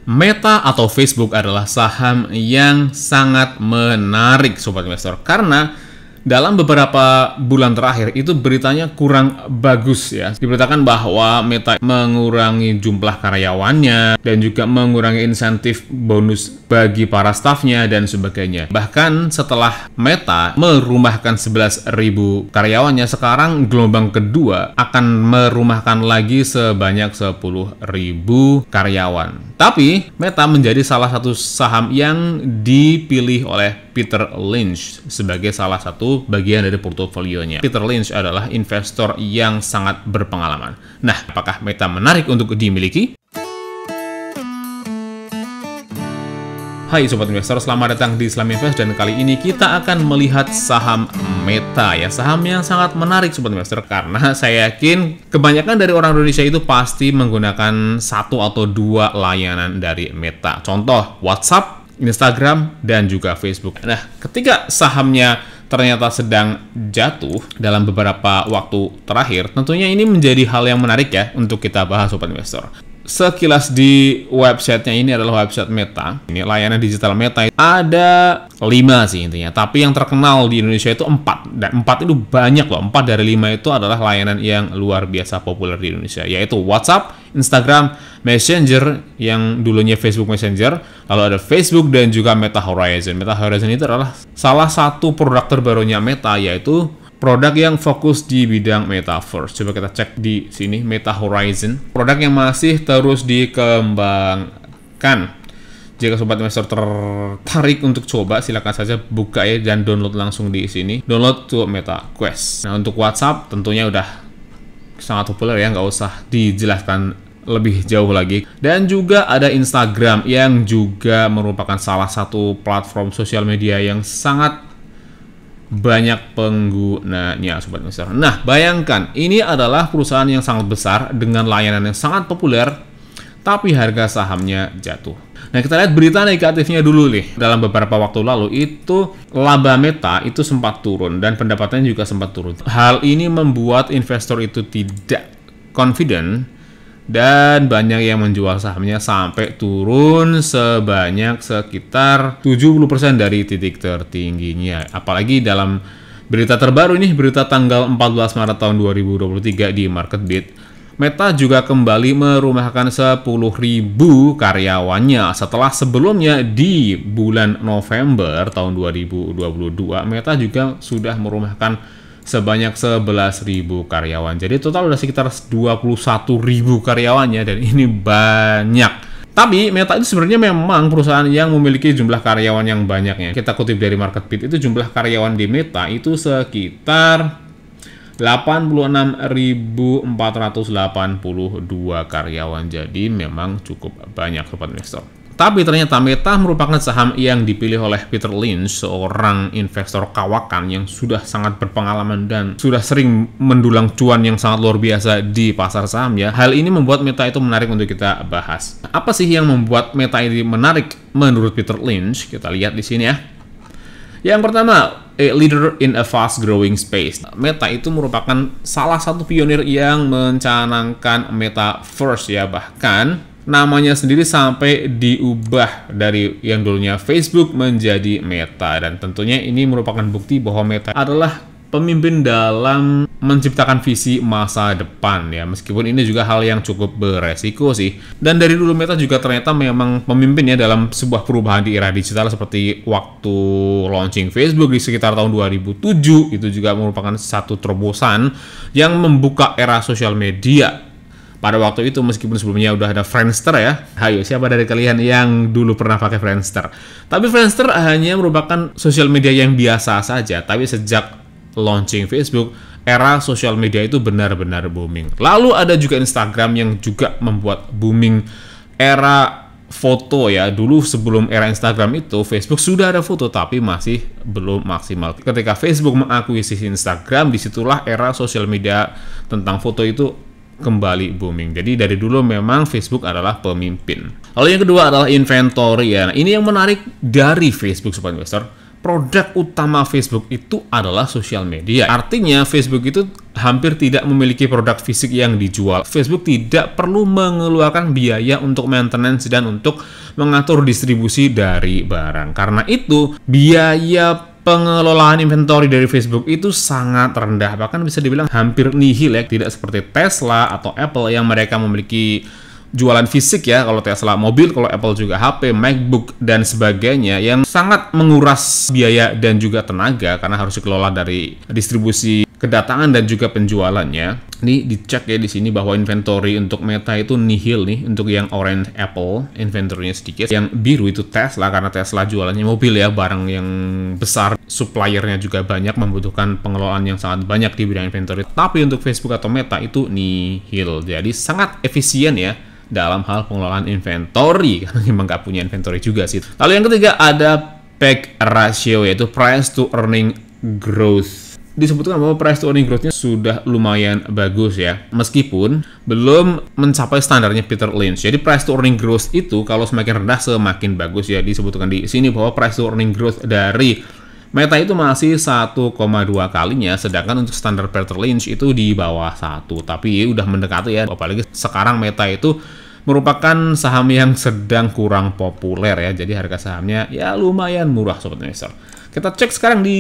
Meta atau Facebook adalah saham yang sangat menarik Sobat Investor, karena dalam beberapa bulan terakhir itu beritanya kurang bagus ya. Diberitakan bahwa Meta mengurangi jumlah karyawannya dan juga mengurangi insentif bonus bagi para stafnya dan sebagainya. Bahkan setelah Meta merumahkan 11.000 karyawannya, sekarang gelombang kedua akan merumahkan lagi sebanyak 10.000 karyawan. Tapi Meta menjadi salah satu saham yang dipilih oleh Peter Lynch sebagai salah satu bagian dari portofolionya. Peter Lynch adalah investor yang sangat berpengalaman. Nah, apakah Meta menarik untuk dimiliki? Hai Sobat Investor, selamat datang di Islam Invest, dan kali ini kita akan melihat saham Meta ya. Saham yang sangat menarik Sobat Investor, karena saya yakin kebanyakan dari orang Indonesia itu pasti menggunakan satu atau dua layanan dari Meta. Contoh WhatsApp, Instagram, dan juga Facebook. Nah, ketika sahamnya ternyata sedang jatuh dalam beberapa waktu terakhir, tentunya ini menjadi hal yang menarik ya untuk kita bahas Sobat Investor. Sekilas di websitenya, ini adalah website Meta. Ini layanan digital Meta. Ada 5 sih intinya, tapi yang terkenal di Indonesia itu 4. Dan 4 itu banyak loh. 4 dari 5 itu adalah layanan yang luar biasa populer di Indonesia, yaitu WhatsApp, Instagram, Messenger yang dulunya Facebook Messenger, lalu ada Facebook dan juga Meta Horizon. Meta Horizon itu adalah salah satu produk terbarunya Meta, yaitu produk yang fokus di bidang metaverse. Coba kita cek di sini, Meta Horizon. Produk yang masih terus dikembangkan. Jika Sobat Investor tertarik untuk coba, silakan saja buka ya dan download langsung di sini. Download to Meta Quest. Nah, untuk WhatsApp tentunya udah sangat populer ya, nggak usah dijelaskan lebih jauh lagi. Dan juga ada Instagram yang juga merupakan salah satu platform sosial media yang sangat banyak penggunanya Sobat Investor. Nah, bayangkan ini adalah perusahaan yang sangat besar dengan layanan yang sangat populer, tapi harga sahamnya jatuh. Nah, kita lihat berita negatifnya dulu nih. Dalam beberapa waktu lalu itu laba Meta itu sempat turun dan pendapatannya juga sempat turun. Hal ini membuat investor itu tidak confident dan banyak yang menjual sahamnya sampai turun sebanyak sekitar 70% dari titik tertingginya. Apalagi dalam berita terbaru nih, berita tanggal 14 Maret tahun 2023 di MarketBeat, Meta juga kembali merumahkan 10.000 karyawannya. Setelah sebelumnya di bulan November tahun 2022, Meta juga sudah merumahkan sebanyak 11.000 karyawan. Jadi total udah sekitar 21.000 karyawannya, dan ini banyak. Tapi Meta itu sebenarnya memang perusahaan yang memiliki jumlah karyawan yang banyaknya. Kita kutip dari MarketBeat, itu jumlah karyawan di Meta itu sekitar 86.482 karyawan. Jadi memang cukup banyak Sobat Investor. Tapi ternyata Meta merupakan saham yang dipilih oleh Peter Lynch, seorang investor kawakan yang sudah sangat berpengalaman dan sudah sering mendulang cuan yang sangat luar biasa di pasar saham ya. Hal ini membuat Meta itu menarik untuk kita bahas. Apa sih yang membuat Meta ini menarik menurut Peter Lynch? Kita lihat di sini ya. Yang pertama, a leader in a fast-growing space. Meta itu merupakan salah satu pionir yang mencanangkan metaverse ya, bahkan namanya sendiri sampai diubah dari yang dulunya Facebook menjadi Meta. Dan tentunya ini merupakan bukti bahwa Meta adalah pemimpin dalam menciptakan visi masa depan ya, meskipun ini juga hal yang cukup beresiko sih. Dan dari dulu Meta juga ternyata memang pemimpin ya dalam sebuah perubahan di era digital, seperti waktu launching Facebook di sekitar tahun 2007, itu juga merupakan satu terobosan yang membuka era sosial media pada waktu itu, meskipun sebelumnya udah ada Friendster ya. Ayo, siapa dari kalian yang dulu pernah pakai Friendster? Tapi Friendster hanya merupakan sosial media yang biasa saja. Tapi sejak launching Facebook, era sosial media itu benar-benar booming. Lalu ada juga Instagram yang juga membuat booming era foto ya. Dulu sebelum era Instagram itu, Facebook sudah ada foto tapi masih belum maksimal. Ketika Facebook mengakuisisi Instagram, disitulah era sosial media tentang foto itu kembali booming. Jadi dari dulu memang Facebook adalah pemimpin. Lalu yang kedua adalah inventory ya. Nah, ini yang menarik dari Facebook Sobat Investor. produk utama Facebook itu adalah sosial media. Artinya Facebook itu hampir tidak memiliki produk fisik yang dijual. Facebook tidak perlu mengeluarkan biaya untuk maintenance dan untuk mengatur distribusi dari barang. Karena itu, biaya pengelolaan inventory dari Facebook itu sangat rendah. Bahkan bisa dibilang hampir nihil ya. Tidak seperti Tesla atau Apple yang mereka memiliki jualan fisik ya, kalau Tesla mobil, kalau Apple juga HP, MacBook, dan sebagainya, yang sangat menguras biaya dan juga tenaga karena harus dikelola dari distribusi kedatangan dan juga penjualannya. Ini dicek ya di sini bahwa inventory untuk Meta itu nihil nih. Untuk yang orange Apple, inventory-nya sedikit. Yang biru itu Tesla, karena Tesla jualannya mobil ya, barang yang besar, suppliernya juga banyak, membutuhkan pengelolaan yang sangat banyak di bidang inventory. Tapi untuk Facebook atau Meta itu nihil. Jadi sangat efisien ya dalam hal pengelolaan inventory, karena memang nggak punya inventory juga sih. Lalu yang ketiga ada PEG ratio, yaitu price to earning growth. Disebutkan bahwa price to earning growth-nya sudah lumayan bagus ya, meskipun belum mencapai standarnya Peter Lynch. Jadi price to earning growth itu kalau semakin rendah semakin bagus ya. Disebutkan di sini bahwa price to earning growth dari Meta itu masih 1,2 kalinya, sedangkan untuk standar Peter Lynch itu di bawah 1. Tapi udah mendekati ya, apalagi sekarang Meta itu merupakan saham yang sedang kurang populer ya. Jadi harga sahamnya ya lumayan murah Sobat Investor. Kita cek sekarang di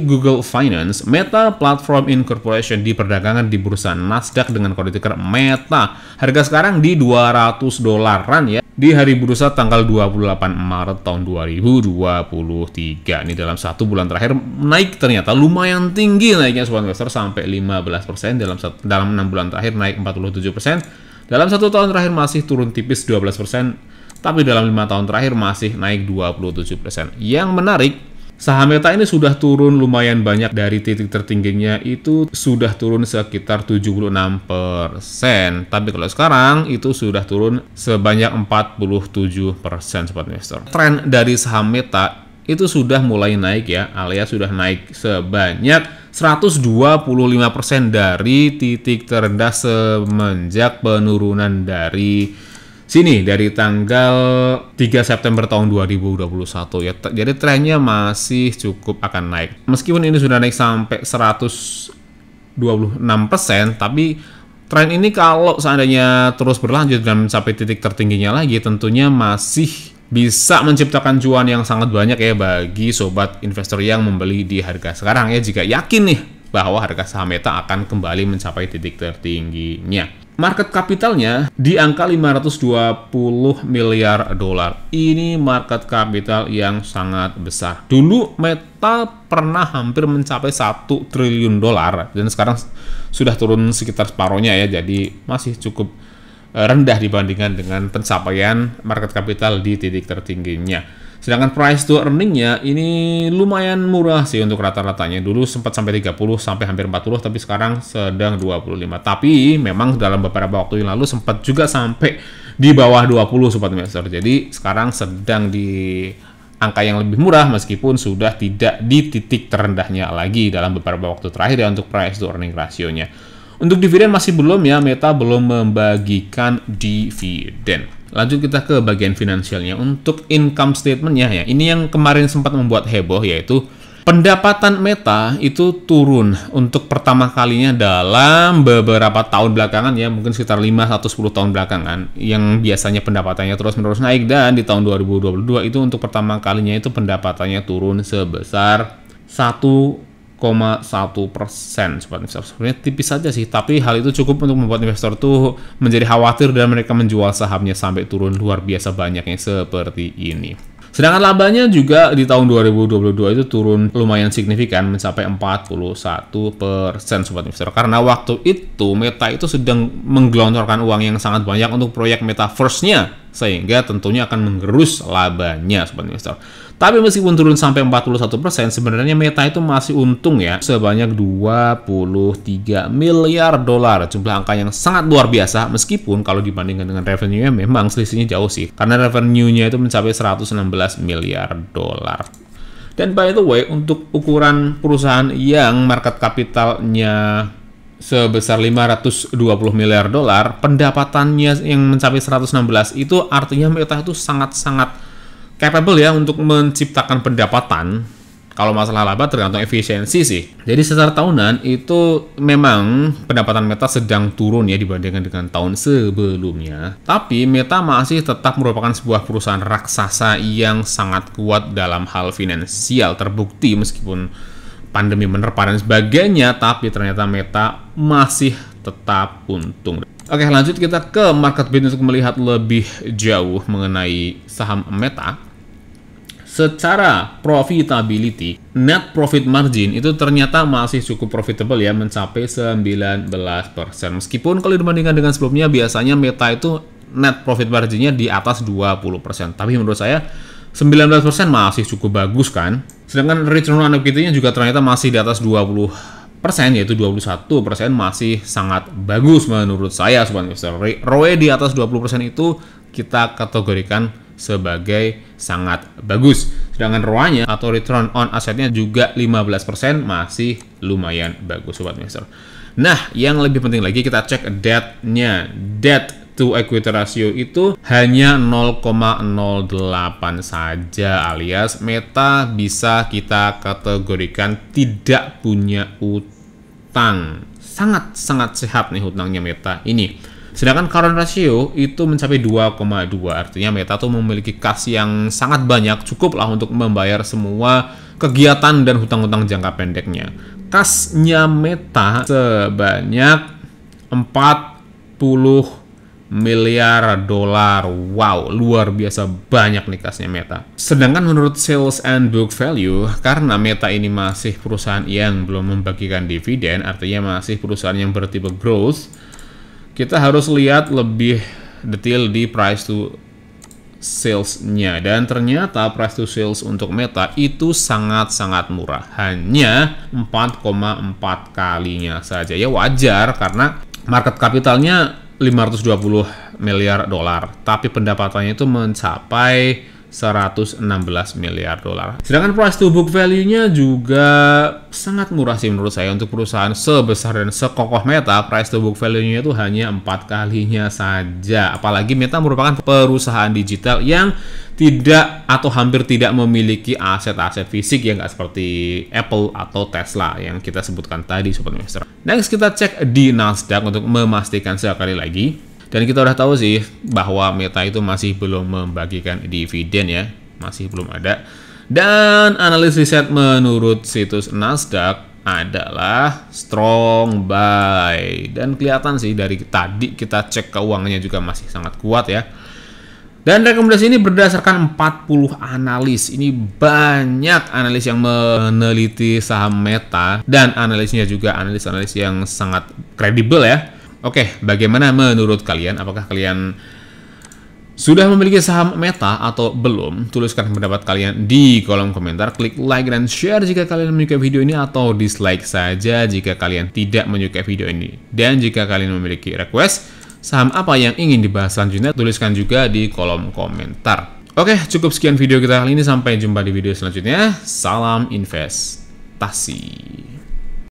Google Finance, Meta Platform Incorporation diperdagangkan di bursa Nasdaq dengan kode ticker META. Harga sekarang di $200 ya. Di hari bursa tanggal 28 Maret tahun 2023. Ini dalam 1 bulan terakhir naik ternyata lumayan tinggi naiknya Sobat Investor, sampai 15%. Dalam 6 bulan terakhir naik 47%. Dalam 1 tahun terakhir masih turun tipis 12%. Tapi dalam 5 tahun terakhir masih naik 27%. Yang menarik, saham Meta ini sudah turun lumayan banyak. Dari titik tertingginya itu sudah turun sekitar 76%. Tapi kalau sekarang itu sudah turun sebanyak 47% Sobat Investor. Tren dari saham Meta itu sudah mulai naik ya, alias sudah naik sebanyak 125% dari titik terendah semenjak penurunan dari sini, dari tanggal 3 September tahun 2021 ya. Jadi trennya masih cukup akan naik. Meskipun ini sudah naik sampai 126%, tapi tren ini kalau seandainya terus berlanjut dan mencapai titik tertingginya lagi, tentunya masih bisa menciptakan cuan yang sangat banyak ya bagi sobat investor yang membeli di harga sekarang ya, jika yakin nih bahwa harga saham Meta akan kembali mencapai titik tertingginya. Market kapitalnya di angka 520 miliar dolar. Ini market capital yang sangat besar. Dulu Meta pernah hampir mencapai 1 triliun dolar dan sekarang sudah turun sekitar separohnya ya. Jadi masih cukup rendah dibandingkan dengan pencapaian market capital di titik tertingginya. Sedangkan price to earning-nya ini lumayan murah sih untuk rata-ratanya. Dulu sempat sampai 30, sampai hampir 40, tapi sekarang sedang 25. Tapi memang dalam beberapa waktu yang lalu sempat juga sampai di bawah 20 Sobat Investor. Jadi sekarang sedang di angka yang lebih murah meskipun sudah tidak di titik terendahnya lagi dalam beberapa waktu terakhir ya untuk price to earning ratio-nya. Untuk dividen masih belum ya, Meta belum membagikan dividen. Lanjut kita ke bagian finansialnya. Untuk income statement-nya ya, ini yang kemarin sempat membuat heboh, yaitu pendapatan Meta itu turun untuk pertama kalinya dalam beberapa tahun belakangan ya, mungkin sekitar 5-10 tahun belakangan, yang biasanya pendapatannya terus-menerus naik, dan di tahun 2022 itu untuk pertama kalinya itu pendapatannya turun sebesar 1,1%. Sobat investor, sebenarnya tipis saja sih, tapi hal itu cukup untuk membuat investor tuh menjadi khawatir dan mereka menjual sahamnya sampai turun luar biasa banyaknya seperti ini. Sedangkan labanya juga di tahun 2022 itu turun lumayan signifikan, mencapai 41% Sobat investor, karena waktu itu Meta itu sedang menggelontorkan uang yang sangat banyak untuk proyek Metaverse-nya, sehingga tentunya akan menggerus labanya Sobat investor. Tapi meskipun turun sampai 41%, sebenarnya Meta itu masih untung ya, sebanyak 23 miliar dolar. Jumlah angka yang sangat luar biasa, meskipun kalau dibandingkan dengan revenue-nya memang selisihnya jauh sih. Karena revenue-nya itu mencapai 116 miliar dolar. Dan by the way, untuk ukuran perusahaan yang market capitalnya sebesar 520 miliar dolar, pendapatannya yang mencapai 116 itu artinya Meta itu sangat-sangat capable ya untuk menciptakan pendapatan. Kalau masalah laba tergantung efisiensi sih. Jadi secara tahunan itu memang pendapatan Meta sedang turun ya dibandingkan dengan tahun sebelumnya. Tapi Meta masih tetap merupakan sebuah perusahaan raksasa yang sangat kuat dalam hal finansial. Terbukti meskipun pandemi menerpa dan sebagainya, tapi ternyata Meta masih tetap untung. Oke, lanjut kita ke market bid untuk melihat lebih jauh mengenai saham Meta. Secara profitability, net profit margin itu ternyata masih cukup profitable ya, mencapai 19%. Meskipun kalau dibandingkan dengan sebelumnya, biasanya Meta itu net profit marginnya di atas 20%. Tapi menurut saya 19% masih cukup bagus kan. Sedangkan return on equity-nya juga ternyata masih di atas 20%, yaitu 21%, masih sangat bagus menurut saya Sobat Investor. ROE di atas 20% itu kita kategorikan sebagai sangat bagus. Sedangkan ROA-nya atau return on assetnya juga 15%, masih lumayan bagus Sobat Investor. Nah, yang lebih penting lagi kita cek debt-nya. Debt to equity ratio itu hanya 0,08 saja, alias Meta bisa kita kategorikan tidak punya utang. Sangat-sangat sehat nih hutangnya Meta ini. Sedangkan current ratio itu mencapai 2,2, artinya Meta tuh memiliki kas yang sangat banyak, cukup lah untuk membayar semua kegiatan dan hutang-hutang jangka pendeknya. Kasnya Meta sebanyak 40 miliar dolar. Wow, luar biasa banyak nih kasnya Meta. Sedangkan menurut sales and book value, karena Meta ini masih perusahaan yang belum membagikan dividen, artinya masih perusahaan yang bertipe growth, kita harus lihat lebih detail di price to sales-nya. Dan ternyata price to sales untuk Meta itu sangat-sangat murah. Hanya 4,4 kalinya saja. Ya wajar karena market capitalnya 520 miliar dolar. Tapi pendapatannya itu mencapai 116 miliar dolar. Sedangkan price to book value-nya juga sangat murah sih menurut saya untuk perusahaan sebesar dan sekokoh Meta. Price to book value-nya itu hanya 4 kalinya saja. Apalagi Meta merupakan perusahaan digital yang tidak atau hampir tidak memiliki aset-aset fisik yang nggak seperti Apple atau Tesla yang kita sebutkan tadi Sobat Investor. Next kita cek di Nasdaq untuk memastikan sekali lagi. Dan kita udah tahu sih bahwa Meta itu masih belum membagikan dividen ya, masih belum ada. Dan analis riset menurut situs Nasdaq adalah strong buy. Dan kelihatan sih dari tadi kita cek keuangannya juga masih sangat kuat ya. Dan rekomendasi ini berdasarkan 40 analis. Ini banyak analis yang meneliti saham Meta dan analisnya juga analis-analis yang sangat kredibel ya. Oke, bagaimana menurut kalian? Apakah kalian sudah memiliki saham Meta atau belum? Tuliskan pendapat kalian di kolom komentar. Klik like dan share jika kalian menyukai video ini, atau dislike saja jika kalian tidak menyukai video ini. Dan jika kalian memiliki request saham apa yang ingin dibahas selanjutnya, tuliskan juga di kolom komentar. Oke, cukup sekian video kita kali ini. Sampai jumpa di video selanjutnya. Salam investasi.